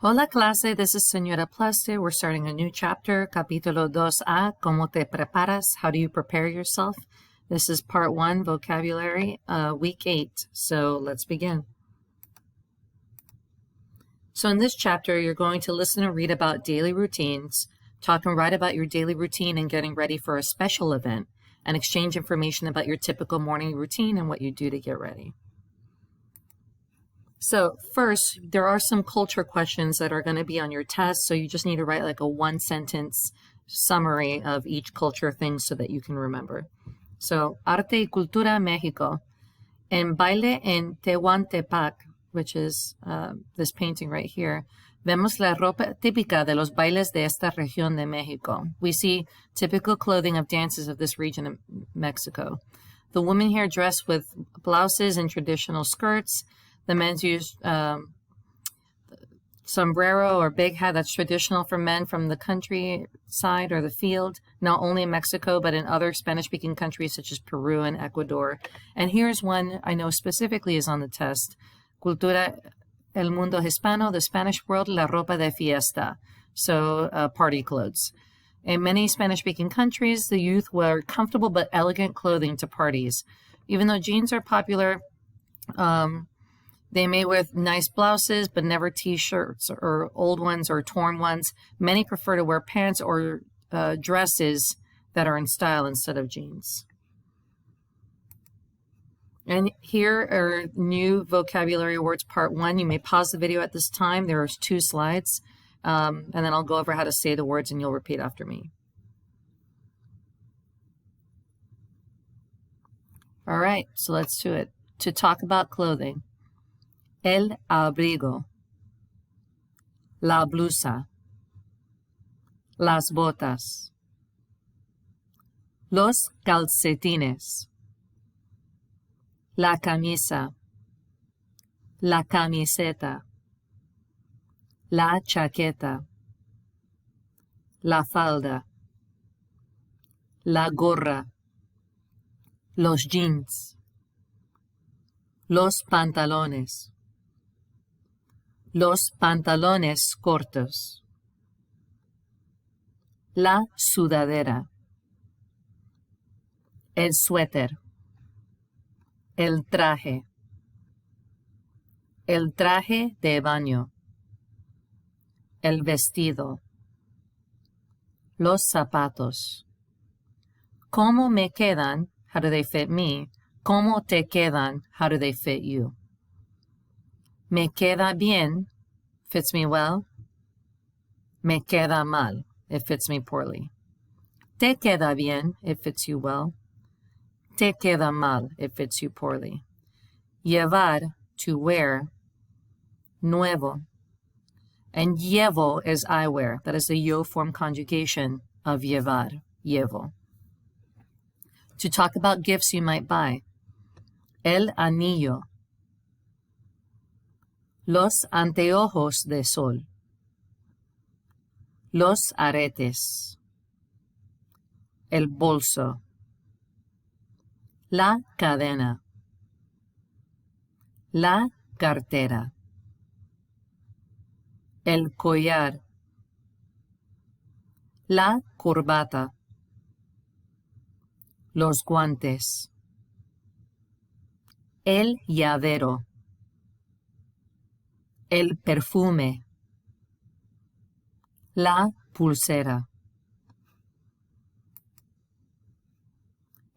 Hola clase, this is Señora Plaste. We're starting a new chapter, capítulo 2A, Cómo te preparas, how do you prepare yourself? This is part 1, vocabulary, week 8. So let's begin. So in this chapter, you're going to listen and read about daily routines, talk and write about your daily routine and getting ready for a special event, and exchange information about your typical morning routine and what you do to get ready. So first, there are some culture questions that are going to be on your test, so you just need to write like a one-sentence summary of each culture thing so that you can remember. So, Arte y Cultura México. En baile en Tehuantepec, which is this painting right here, vemos la ropa típica de los bailes de esta región de México. We see typical clothing of dances of this region of Mexico. The women here dress with blouses and traditional skirts. The men's use sombrero or big hat that's traditional for men from the countryside or the field, not only in Mexico, but in other Spanish-speaking countries such as Peru and Ecuador. And here's one I know specifically is on the test. Cultura el mundo hispano, the Spanish world, la ropa de fiesta, so party clothes. In many Spanish-speaking countries, the youth wear comfortable but elegant clothing to parties. Even though jeans are popular, they may wear nice blouses, but never T-shirts or old ones or torn ones. Many prefer to wear pants or dresses that are in style instead of jeans. And here are new vocabulary words, part 1. You may pause the video at this time. There are 2 slides. And then I'll go over how to say the words and you'll repeat after me. All right, so let's do it. To talk about clothing. El abrigo, la blusa, las botas, los calcetines, la camisa, la camiseta, la chaqueta, la falda, la gorra, los jeans, los pantalones, los pantalones cortos, la sudadera, el suéter, el traje de baño, el vestido, los zapatos. ¿Cómo me quedan? How do they fit me? ¿Cómo te quedan? How do they fit you? Me queda bien, fits me well. Me queda mal, it fits me poorly. Te queda bien, it fits you well. Te queda mal, it fits you poorly. Llevar, to wear. Nuevo. And llevo is I wear. That is the yo form conjugation of llevar, llevo. To talk about gifts you might buy. El anillo. Los anteojos de sol, los aretes, el bolso, la cadena, la cartera, el collar, la corbata, los guantes, el llavero, el perfume, la pulsera.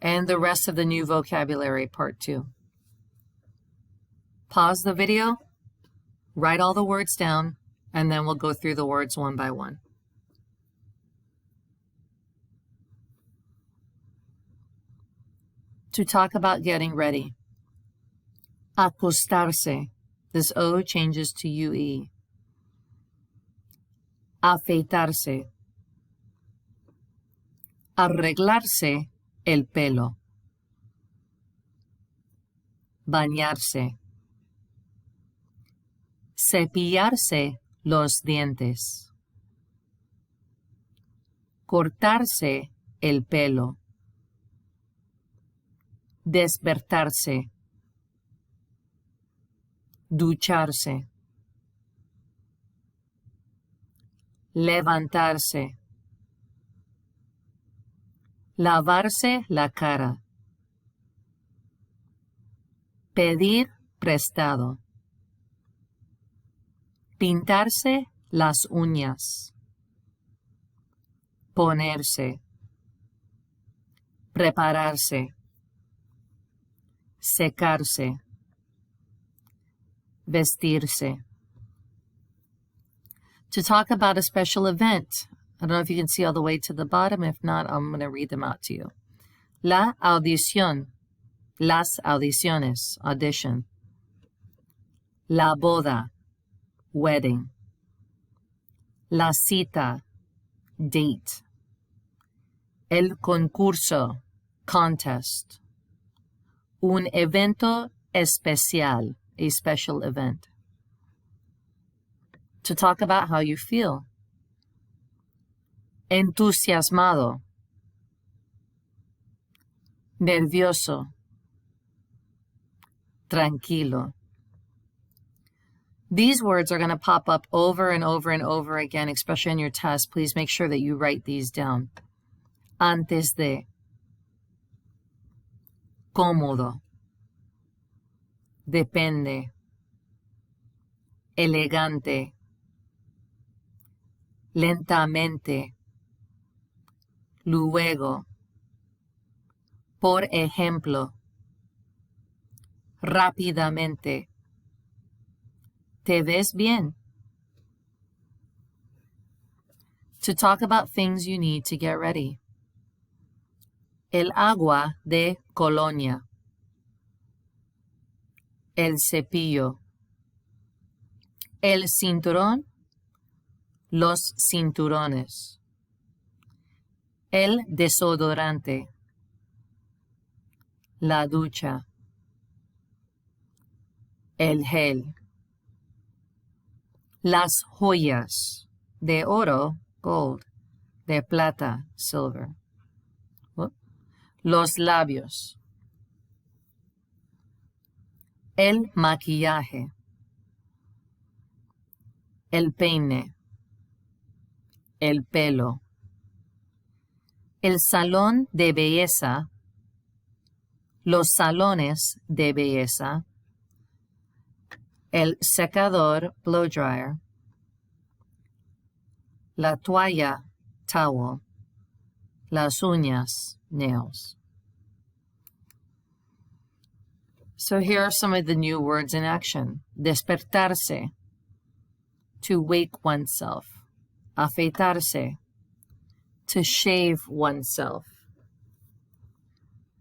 And the rest of the new vocabulary, part 2. Pause the video, write all the words down, and then we'll go through the words one by one. To talk about getting ready. Acostarse. This O changes to UE. Afeitarse. Arreglarse el pelo. Bañarse. Cepillarse los dientes. Cortarse el pelo. Despertarse. Ducharse. levantarse, lavarse la cara, pedir prestado, pintarse las uñas, ponerse, prepararse, secarse, vestirse. To talk about a special event. I don't know if you can see all the way to the bottom. If not, I'm going to read them out to you. La audición. Las audiciones. Audition. La boda. Wedding. La cita. Date. El concurso. Contest. Un evento especial. A special event. To talk about how you feel. Entusiasmado. Nervioso. Tranquilo. These words are going to pop up over and over and over again, especially in your test. Please make sure that you write these down. Antes de. Cómodo. Depende. Elegante. Lentamente. Luego. Por ejemplo. Rápidamente. ¿Te ves bien? To talk about things you need to get ready. El agua de colonia. El cepillo. El cinturón. Los cinturones. El desodorante. La ducha. El gel. Las joyas. De oro, gold. De plata, silver. Los labios. El maquillaje. El peine. El pelo. El salón de belleza. Los salones de belleza. El secador, blow dryer. La toalla, towel. Las uñas, nails. So here are some of the new words in action. Despertarse, to wake oneself. Afeitarse, to shave oneself.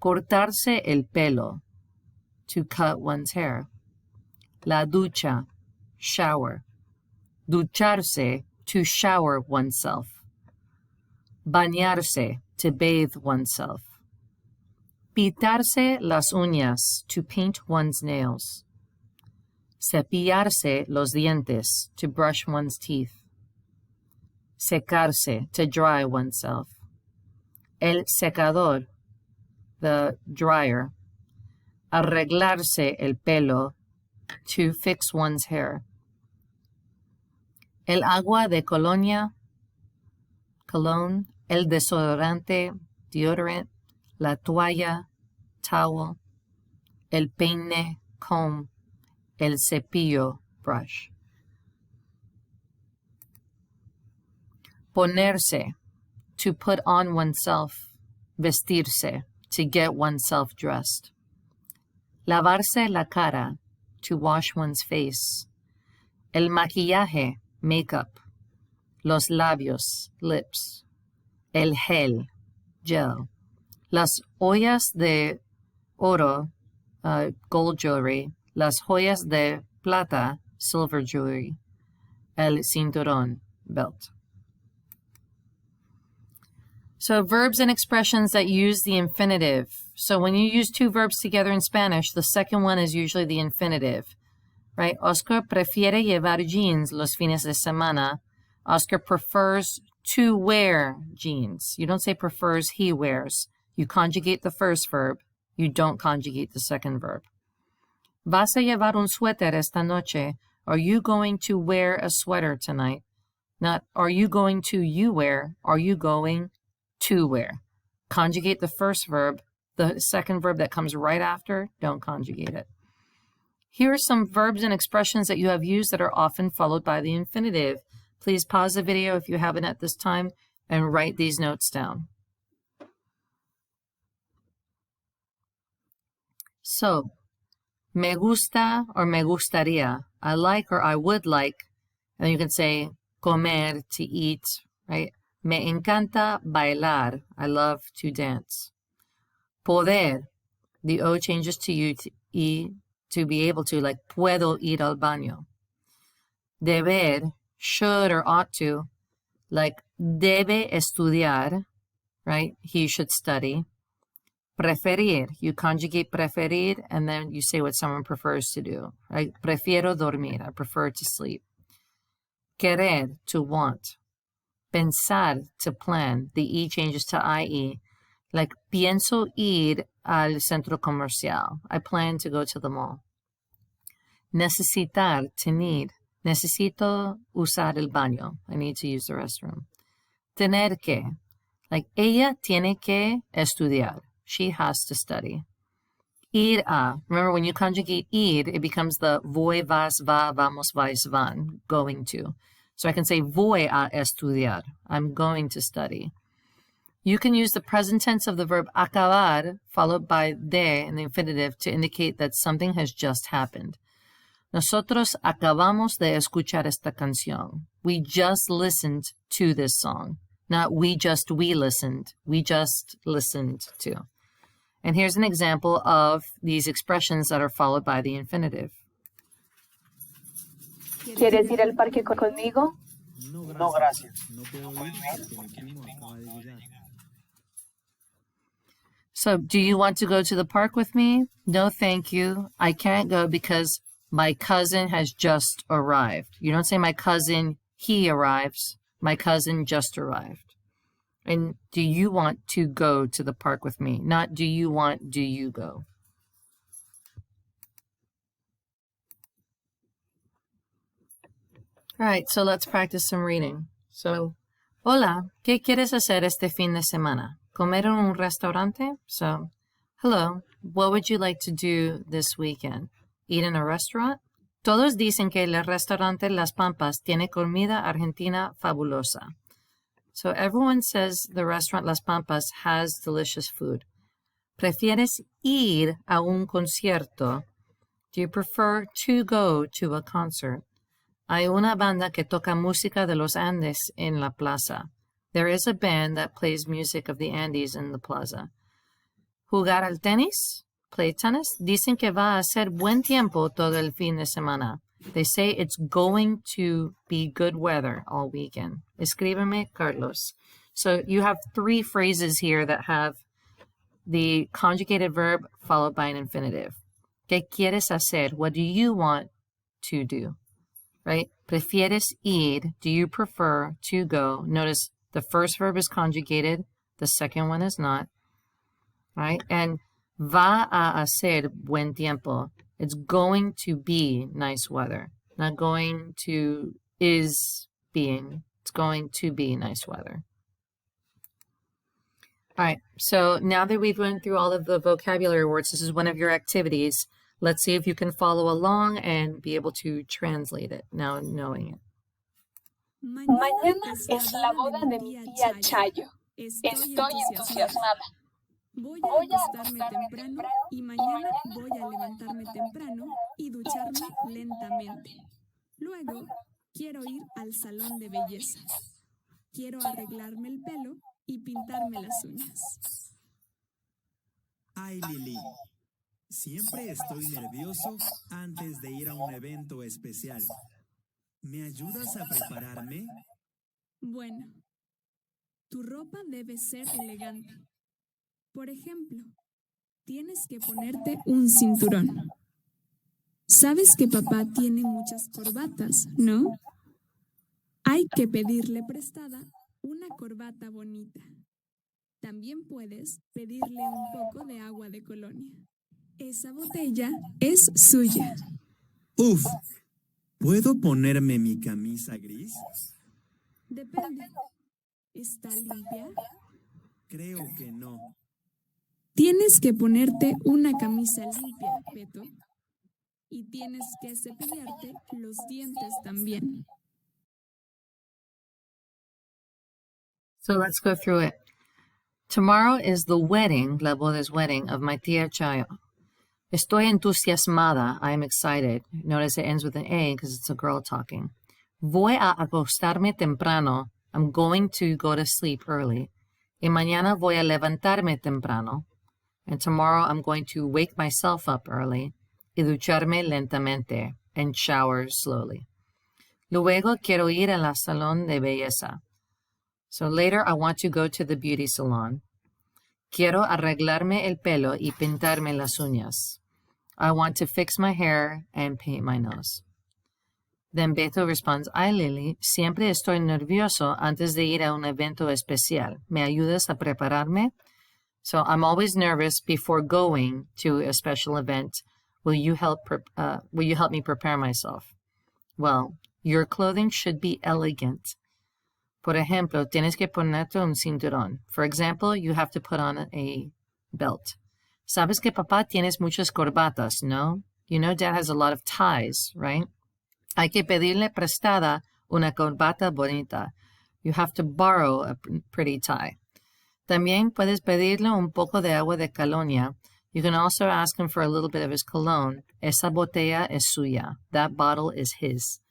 Cortarse el pelo, to cut one's hair. La ducha, shower. Ducharse, to shower oneself. Bañarse, to bathe oneself. Pintarse las uñas, to paint one's nails. Cepillarse los dientes, to brush one's teeth. Secarse, to dry oneself. El secador, the dryer. Arreglarse el pelo, to fix one's hair. El agua de colonia, cologne. El desodorante, deodorant. La toalla, towel. El peine, comb. El cepillo, brush. Ponerse, to put on oneself. Vestirse, to get oneself dressed. Lavarse la cara, to wash one's face. El maquillaje, makeup. Los labios, lips. El gel, gel. Las joyas de oro, gold jewelry. Las joyas de plata, silver jewelry. El cinturón, belt. So verbs and expressions that use the infinitive. So when you use two verbs together in Spanish, the second one is usually the infinitive, right? Oscar prefiere llevar jeans los fines de semana. Oscar prefers to wear jeans. You don't say prefers, he wears. You conjugate the first verb. You don't conjugate the second verb. ¿Vas a llevar un suéter esta noche? Are you going to wear a sweater tonight? Not, are you going to you where? Are you going to where? Conjugate the first verb. The second verb that comes right after, don't conjugate it. Here are some verbs and expressions that you have used that are often followed by the infinitive. Please pause the video if you haven't at this time and write these notes down. So, me gusta or me gustaría. I like or I would like. And you can say comer, to eat, right? Me encanta bailar. I love to dance. Poder. The O changes to U, to E, to be able to, like puedo ir al baño. Deber, should or ought to, like debe estudiar, right? He should study. Preferir, you conjugate preferir and then you say what someone prefers to do, right? Prefiero dormir, I prefer to sleep. Querer, to want. Pensar, to plan. The E changes to IE. Like pienso ir al centro comercial. I plan to go to the mall. Necesitar, to need. Necesito usar el baño. I need to use the restroom. Tener que, like ella tiene que estudiar. She has to study. Ir a, remember when you conjugate ir, it becomes the voy, vas, va, vamos, vais, van, going to. So I can say voy a estudiar. I'm going to study. You can use the present tense of the verb acabar followed by de in the infinitive to indicate that something has just happened. Nosotros acabamos de escuchar esta canción. We just listened to this song. Not we listened. We just listened to. And here's an example of these expressions that are followed by the infinitive. ¿Quieres ir al parque conmigo? No, gracias. So, do you want to go to the park with me? No, thank you. I can't go because my cousin has just arrived. You don't say my cousin, he arrives. My cousin just arrived. And do you want to go to the park with me? Not do you want, do you go? All right, so let's practice some reading. So, hola, ¿qué quieres hacer este fin de semana? ¿Comer en un restaurante? So, hello, what would you like to do this weekend? Eat in a restaurant? Todos dicen que el restaurante Las Pampas tiene comida argentina fabulosa. So everyone says the restaurant Las Pampas has delicious food. ¿Prefieres ir a un concierto? Do you prefer to go to a concert? Hay una banda que toca música de los Andes en la plaza. There is a band that plays music of the Andes in the plaza. ¿Jugar al tenis? Play tennis? Dicen que va a ser buen tiempo todo el fin de semana. They say it's going to be good weather all weekend. Escríbeme, Carlos. So you have three phrases here that have the conjugated verb followed by an infinitive. ¿Qué quieres hacer? What do you want to do? Right? Prefieres ir. Do you prefer to go? Notice the first verb is conjugated. The second one is not. Right? And va a hacer buen tiempo. It's going to be nice weather. Not going to is being. It's going to be nice weather. All right, so now that we've went through all of the vocabulary words, this is one of your activities. Let's see if you can follow along and be able to translate it now knowing it. Mañana es la boda de mi tía Chayo. Estoy entusiasmada. Voy a acostarme temprano y mañana voy a levantarme temprano y ducharme lentamente. Luego, quiero ir al salón de belleza. Quiero arreglarme el pelo y pintarme las uñas. Ay, Lili, siempre estoy nervioso antes de ir a un evento especial. ¿Me ayudas a prepararme? Bueno, tu ropa debe ser elegante. Por ejemplo, tienes que ponerte un cinturón. Sabes que papá tiene muchas corbatas, ¿no? Hay que pedirle prestada una corbata bonita. También puedes pedirle un poco de agua de colonia. Esa botella es suya. Uf, ¿puedo ponerme mi camisa gris? Depende. ¿Está limpia? Creo que no. Tienes que ponerte una camisa limpia, Beto. Y tienes que cepillarte los dientes también. So let's go through it. Tomorrow is the wedding, la boda es wedding, of my tía Chayo. Estoy entusiasmada. I am excited. Notice it ends with an A because it's a girl talking. Voy a acostarme temprano. I'm going to go to sleep early. Y mañana voy a levantarme temprano. And tomorrow I'm going to wake myself up early. Y ducharme lentamente. And shower slowly. Luego quiero ir a la salón de belleza. So later I want to go to the beauty salon. Quiero arreglarme el pelo y pintarme las uñas. I want to fix my hair and paint my nose. Then Beto responds, ay Lily, siempre estoy nervioso antes de ir a un evento especial. ¿Me ayudas a prepararme? So I'm always nervous before going to a special event. Will you help me prepare myself? Well, your clothing should be elegant. Por ejemplo, tienes que ponerte un cinturón. For example, you have to put on a belt. Sabes que papá tienes muchas corbatas, ¿no? You know dad has a lot of ties, right? Hay que pedirle prestada una corbata bonita. You have to borrow a pretty tie. También puedes pedirle un poco de agua de colonia. You can also ask him for a little bit of his cologne. Esa botella es suya. That bottle is his.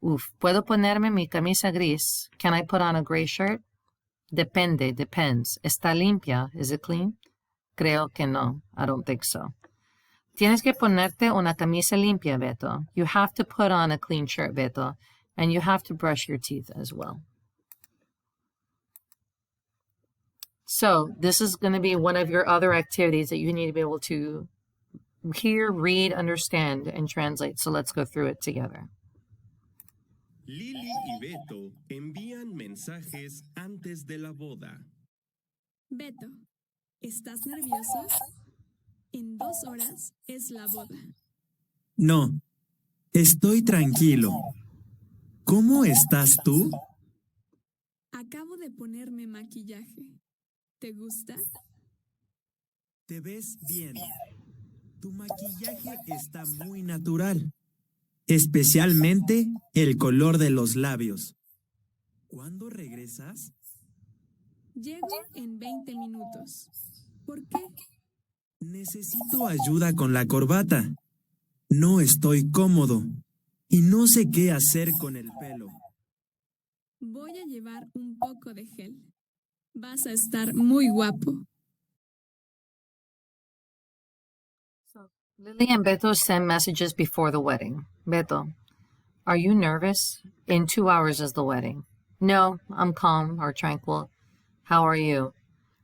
¿Puedo ponerme mi camisa gris? Can I put on a gray shirt? Depende, depends. ¿Está limpia? Is it clean? Creo que no. I don't think so. Tienes que ponerte una camisa limpia, Beto. You have to put on a clean shirt, Beto. And you have to brush your teeth as well. So this is going to be one of your other activities that you need to be able to hear, read, understand, and translate. So let's go through it together. Lily y Beto envían mensajes antes de la boda. Beto, ¿estás nervioso? En 2 horas es la boda. No, estoy tranquilo. ¿Cómo estás tú? Acabo de ponerme maquillaje. ¿Te gusta? Te ves bien. Tu maquillaje está muy natural. Especialmente el color de los labios. ¿Cuándo regresas? Llego en 20 minutos. ¿Por qué? Necesito ayuda con la corbata. No estoy cómodo y no sé qué hacer con el pelo. Voy a llevar un poco de gel. Vas a estar muy guapo. Lily and Beto send messages before the wedding. Beto, are you nervous? In 2 hours is the wedding. No, I'm calm or tranquil. How are you?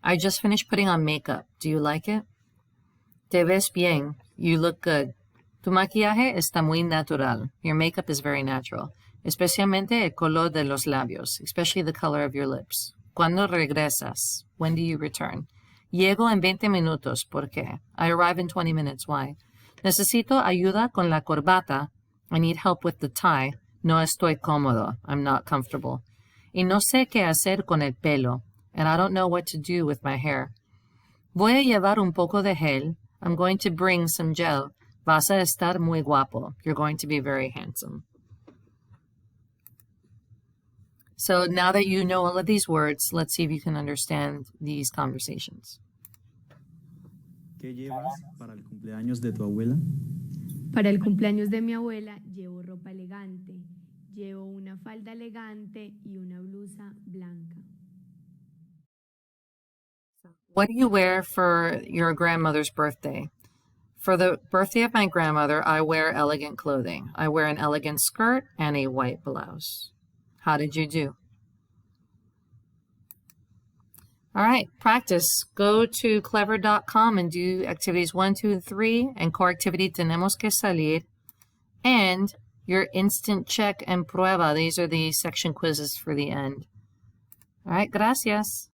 I just finished putting on makeup. Do you like it? Te ves bien. You look good. Tu maquillaje está muy natural. Your makeup is very natural. Especialmente el color de los labios, especially the color of your lips. ¿Cuándo regresas? When do you return? Llego en 20 minutos. ¿Por qué? I arrive in 20 minutes. Why? Necesito ayuda con la corbata. I need help with the tie. No estoy cómodo. I'm not comfortable. Y no sé qué hacer con el pelo. And I don't know what to do with my hair. Voy a llevar un poco de gel. I'm going to bring some gel. Vas a estar muy guapo. You're going to be very handsome. So now that you know all of these words, let's see if you can understand these conversations. ¿Qué llevas para el cumpleaños de tu abuela? Para el cumpleaños de mi abuela llevo ropa elegante, llevo una falda elegante y una blusa blanca. What do you wear for your grandmother's birthday? For the birthday of my grandmother, I wear elegant clothing. I wear an elegant skirt and a white blouse. How did you do? All right, practice. Go to clever.com and do activities 1, 2, and 3, and core activity tenemos que salir, and your instant check and prueba. These are the section quizzes for the end. All right, gracias.